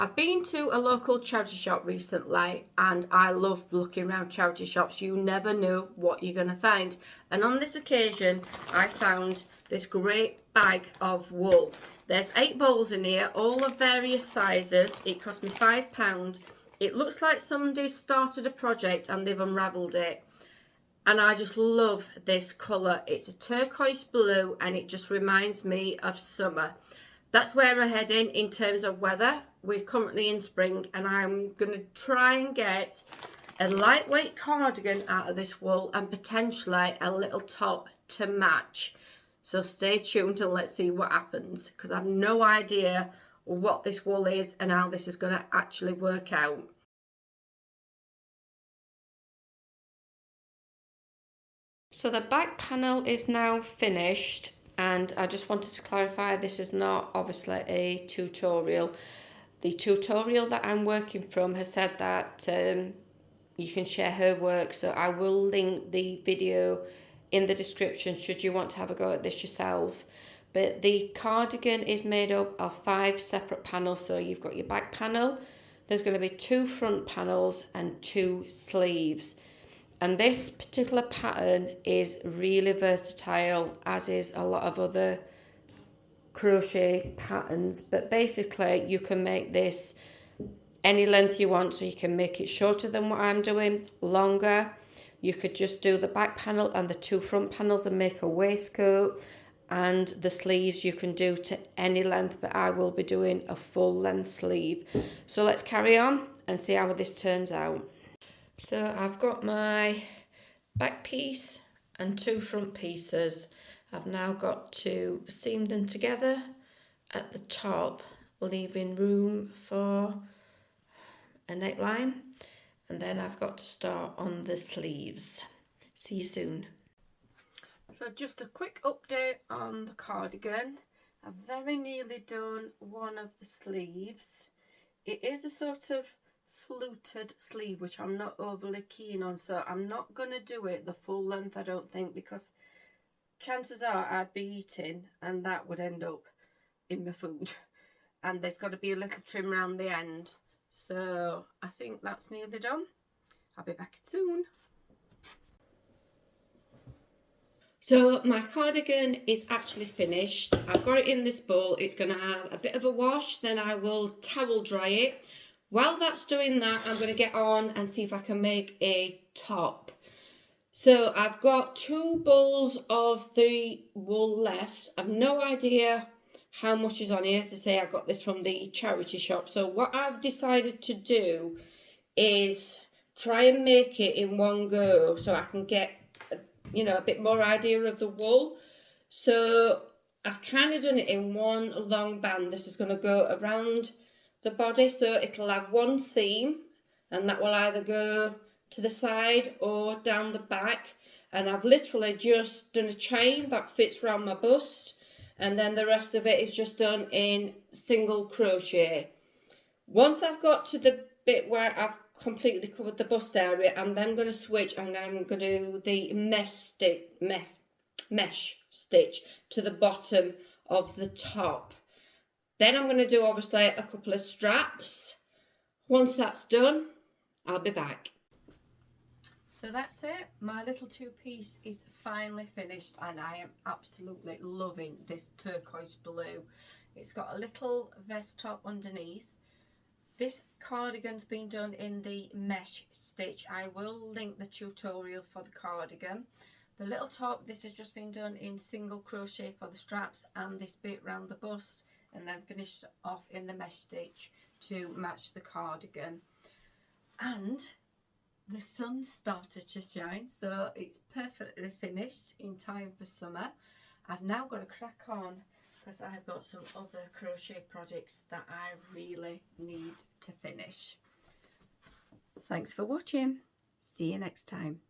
I've been to a local charity shop recently and I love looking around charity shops. You never know what you're going to find. And on this occasion, I found this great bag of wool. There's 8 balls in here, all of various sizes. It cost me £5. It looks like somebody started a project and they've unravelled it. And I just love this colour. It's a turquoise blue and it just reminds me of summer. That's where we're heading in terms of weather. We're currently in spring and I'm going to try and get a lightweight cardigan out of this wool and potentially a little top to match. So stay tuned and let's see what happens, because I have no idea what this wool is and how this is going to actually work out. So the back panel is now finished, and I just wanted to clarify this is not obviously a tutorial. The tutorial that I'm working from has said that you can share her work, so I will link the video in the description should you want to have a go at this yourself. But the cardigan is made up of 5 separate panels. So you've got your back panel, there's going to be 2 front panels and 2 sleeves. And this particular pattern is really versatile, as is a lot of other crochet patterns. But basically you can make this any length you want, so you can make it shorter than what I'm doing, longer. You could just do the back panel and the 2 front panels and make a waistcoat, and the sleeves you can do to any length, but I will be doing a full length sleeve. So let's carry on and see how this turns out. So I've got my back piece and 2 front pieces. I've now got to seam them together at the top, leaving room for a neckline, and then I've got to start on the sleeves. See you soon. So just a quick update on the cardigan. I've very nearly done one of the sleeves. It is a sort of fluted sleeve, which I'm not overly keen on, so I'm not going to do it the full length, I don't think, because chances are I'd be eating and that would end up in my food, and there's got to be a little trim around the end. So I think that's nearly done. I'll be back soon. So my cardigan is actually finished. I've got it in this bowl. It's going to have a bit of a wash, then I will towel dry it. While that's doing that, I'm going to get on and see if I can make a top. So I've got 2 balls of the wool left. I've no idea how much is on here. As I say, I got this from the charity shop. So what I've decided to do is try and make it in one go so I can get, you know, a bit more idea of the wool. So I've kind of done it in one long band. This is going to go around the body, so it'll have 1 seam, and that will either go to the side or down the back. And I've literally just done a chain that fits around my bust, and then the rest of it is just done in single crochet. Once I've got to the bit where I've completely covered the bust area, I'm then going to switch and I'm going to do the mesh stitch to the bottom of the top. Then I'm going to do obviously a couple of straps. Once that's done, I'll be back. So that's it. My little 2-piece is finally finished and I am absolutely loving this turquoise blue. It's got a little vest top underneath. This cardigan's been done in the mesh stitch. I will link the tutorial for the cardigan. The little top, this has just been done in single crochet for the straps and this bit round the bust, and then finished off in the mesh stitch to match the cardigan. And the sun started to shine, so it's perfectly finished in time for summer. I've now got to crack on because I've got some other crochet projects that I really need to finish. Thanks for watching. See you next time.